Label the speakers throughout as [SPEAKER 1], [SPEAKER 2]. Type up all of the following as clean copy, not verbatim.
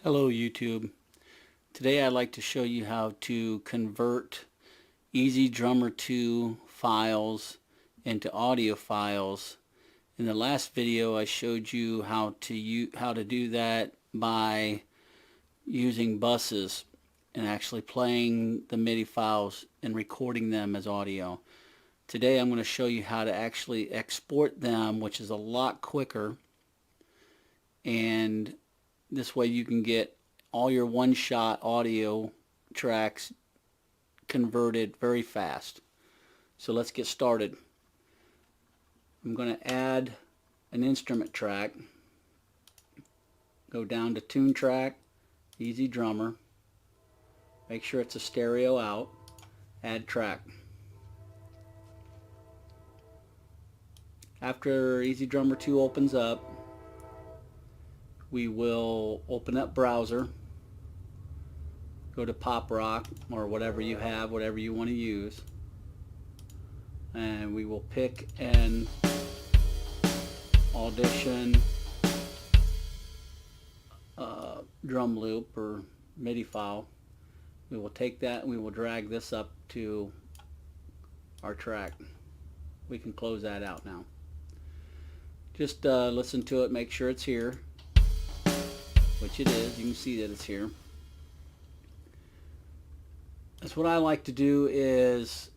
[SPEAKER 1] Hello YouTube. Today I'd like to show you how to convert EZDrummer 2 files into audio files. In the last video I showed you how to do that by using buses and actually playing the MIDI files and recording them as audio. Today I'm going to show you how to actually export them, which is a lot quicker, and this way you can get all your one-shot audio tracks converted very fast. So let's get started. I'm going to add an instrument track. Go down to Tune Track, EZDrummer. Make sure it's a stereo out. Add track. After EZDrummer 2 opens up, we will open up browser, go to Pop Rock or whatever you have, whatever you want to use, and we will pick an Audition drum loop or MIDI file. We will take that and we will drag this up to our track. We can close that out now. Just listen to it, make sure it's here, which it is. You can see that it's here. That's what I like to do, is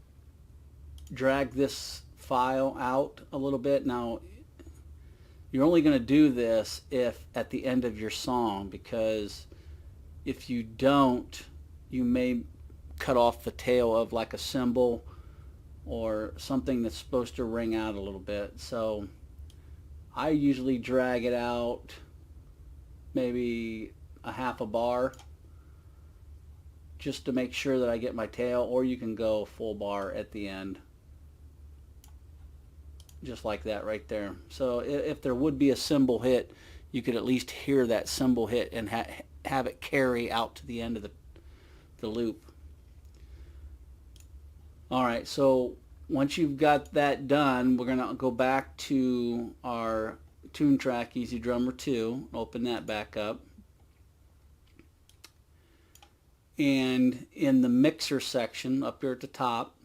[SPEAKER 1] drag this file out a little bit. Now you're only going to do this if at the end of your song, because if you don't, you may cut off the tail of like a cymbal or something that's supposed to ring out a little bit. So I usually drag it out maybe a half a bar just to make sure that I get my tail, or you can go full bar at the end, just like that right there. So if there would be a cymbal hit, you could at least hear that cymbal hit and have it carry out to the end of the loop. Alright, so once you've got that done, we're going to go back to our tune track EZDrummer 2, open that back up, and in the mixer section up here at the top,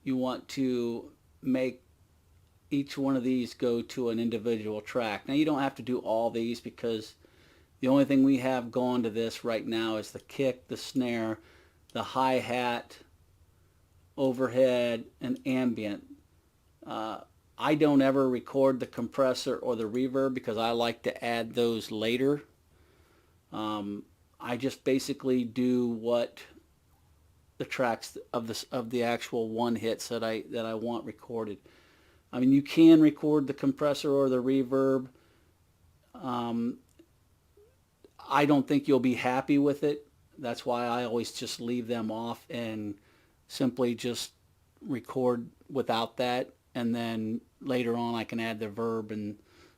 [SPEAKER 1] you want to make each one of these go to an individual track. Now you don't have to do all these, because the only thing we have going to this right now is the kick, the snare, the hi-hat, overhead, and ambient. I don't ever record the compressor or the reverb because I like to add those later. I just basically do what the tracks of the actual one hits that I want recorded. I mean, you can record the compressor or the reverb. I don't think you'll be happy with it. That's why I always just leave them off and simply just record without that, and then later on I can add the verb and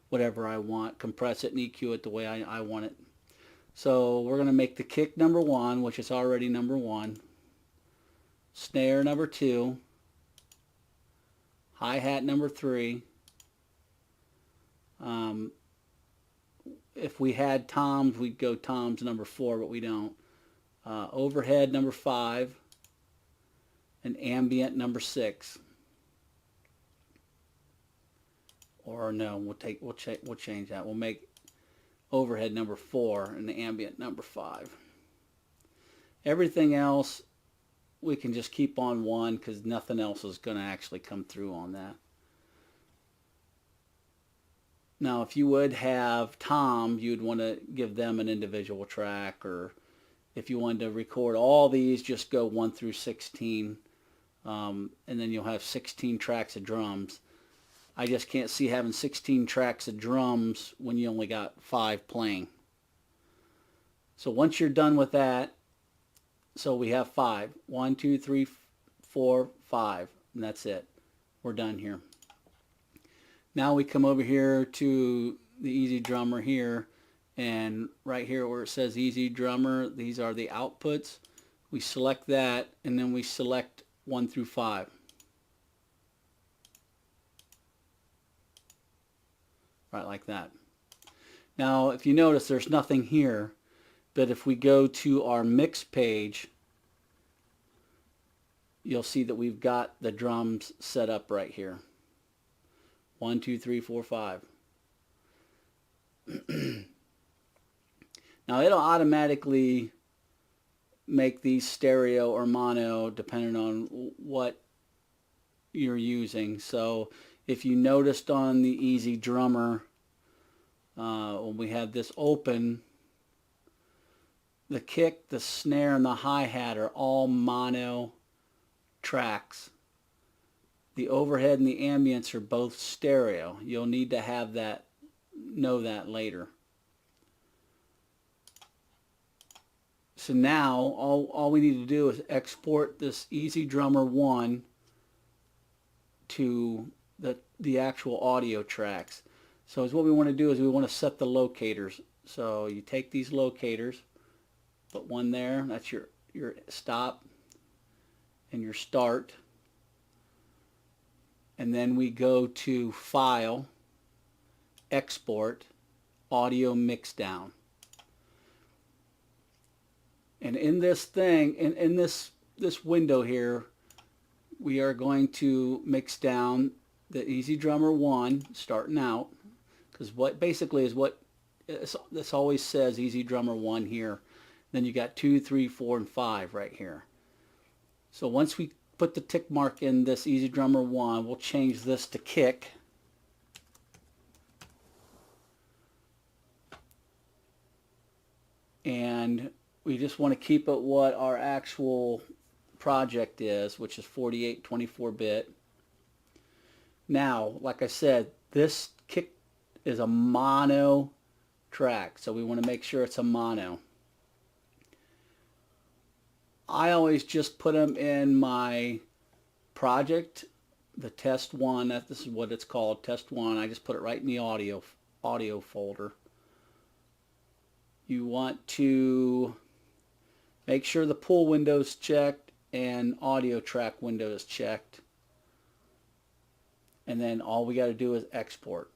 [SPEAKER 1] whatever I want, compress it and EQ it the way I want it. So we're going to make the kick number 1, which is already number 1, snare number 2, hi-hat number 3. If we had toms, we'd go toms number 4, but we don't. Overhead number 5, and ambient number 6. Or no, we'll change that. We'll make overhead number 4 and the ambient number 5. Everything else we can just keep on 1, because nothing else is going to actually come through on that. Now if you would have toms, you'd want to give them an individual track, or if you wanted to record all these, just go 1 through 16, and then you'll have 16 tracks of drums. I just can't see having 16 tracks of drums when you only got 5 playing. So once you're done with that, so we have 5. 1, 2, 3, 4, 5. And that's it. We're done here. Now we come over here to the EZDrummer here, and right here where it says EZDrummer, these are the outputs. We select that, and then we select 1 through 5. Right like that. Now if you notice, there's nothing here. But if we go to our mix page, you'll see that we've got the drums set up right here. 1, 2, 3, 4, 5. Now it'll automatically make these stereo or mono depending on what you're using. So if you noticed on the EZDrummer, when we had this open, the kick, the snare, and the hi-hat are all mono tracks. The overhead and the ambience are both stereo. You'll need to have that, know that later. So now all we need to do is export this EZDrummer 1 to the actual audio tracks. So what we want to do is we want to set the locators. So you take these locators, put one there, that's your stop and your start. And then we go to File, Export, Audio Mixdown. And in this thing, in this window here, we are going to mix down the EZDrummer 1 starting out, because what basically is what this always says, EZDrummer 1 here. Then you got 2, 3, 4, and 5 right here. So once we put the tick mark in this EZDrummer 1, we'll change this to kick. And we just want to keep it what our actual project is, which is 48, 24-bit. Now, like I said, this kick is a mono track, so we want to make sure it's a mono. I always just put them in my project, the test 1. This is what it's called, test 1. I just put it right in the audio folder. You want to make sure the pull window is checked and audio track window is checked. And then all we got to do is export.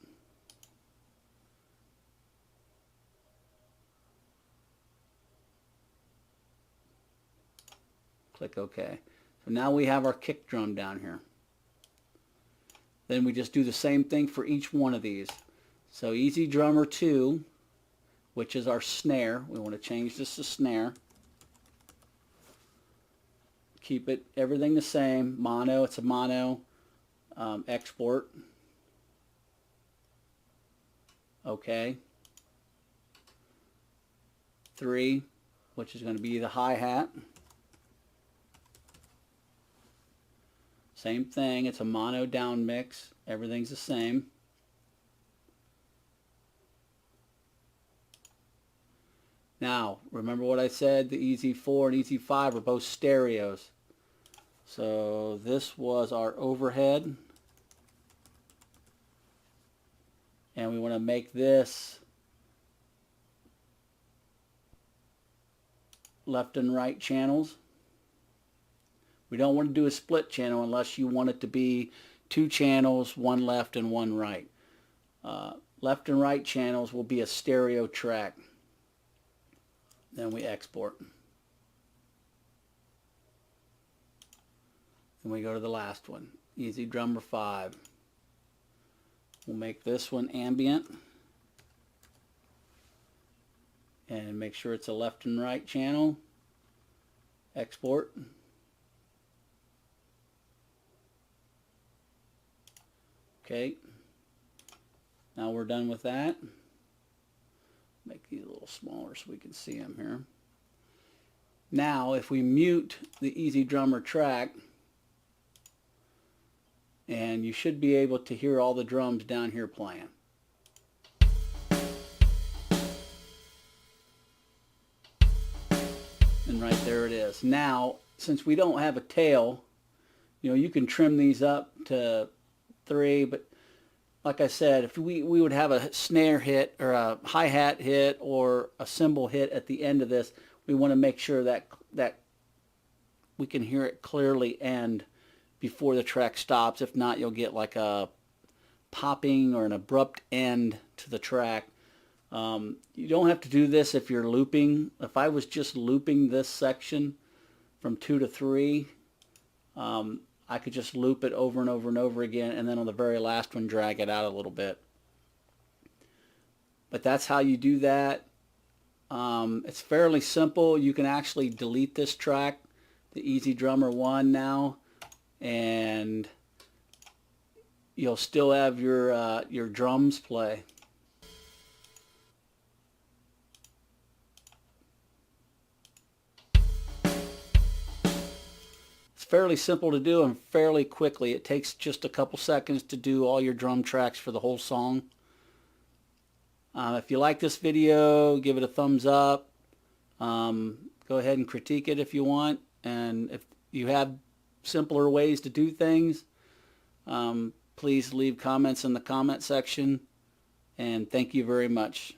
[SPEAKER 1] Click OK. So now we have our kick drum down here. Then we just do the same thing for each one of these. So EZDrummer 2, which is our snare. We want to change this to snare. Keep it everything the same. Mono, it's a mono. Export. Okay. 3, which is going to be the hi-hat. Same thing, it's a mono down mix. Everything's the same. Now, remember what I said, the EZ4 and EZ5 are both stereos. So this was our overhead. And we want to make this left and right channels. We don't want to do a split channel unless you want it to be 2 channels, 1 left and 1 right. Left and right channels will be a stereo track. Then we export. And we go to the last one, EZDrummer 5. We'll make this one ambient. And make sure it's a left and right channel. Export. Okay. Now we're done with that. Make these a little smaller so we can see them here. Now if we mute the EZDrummer track, and you should be able to hear all the drums down here playing. And right there it is. Now, since we don't have a tail, you can trim these up to 3, but like I said, if we would have a snare hit or a hi-hat hit or a cymbal hit at the end of this, we want to make sure that we can hear it clearly end before the track stops. If not, you'll get like a popping or an abrupt end to the track. You don't have to do this if you're looping. If I was just looping this section from 2 to 3, I could just loop it over and over and over again, and then on the very last one drag it out a little bit. But that's how you do that. It's fairly simple. You can actually delete this track, the EZDrummer 1 now, and you'll still have your drums play. It's fairly simple to do and fairly quickly. It takes just a couple seconds to do all your drum tracks for the whole song. If you like this video, give it a thumbs up. Go ahead and critique it if you want. And if you have simpler ways to do things, please leave comments in the comment section. And thank you very much.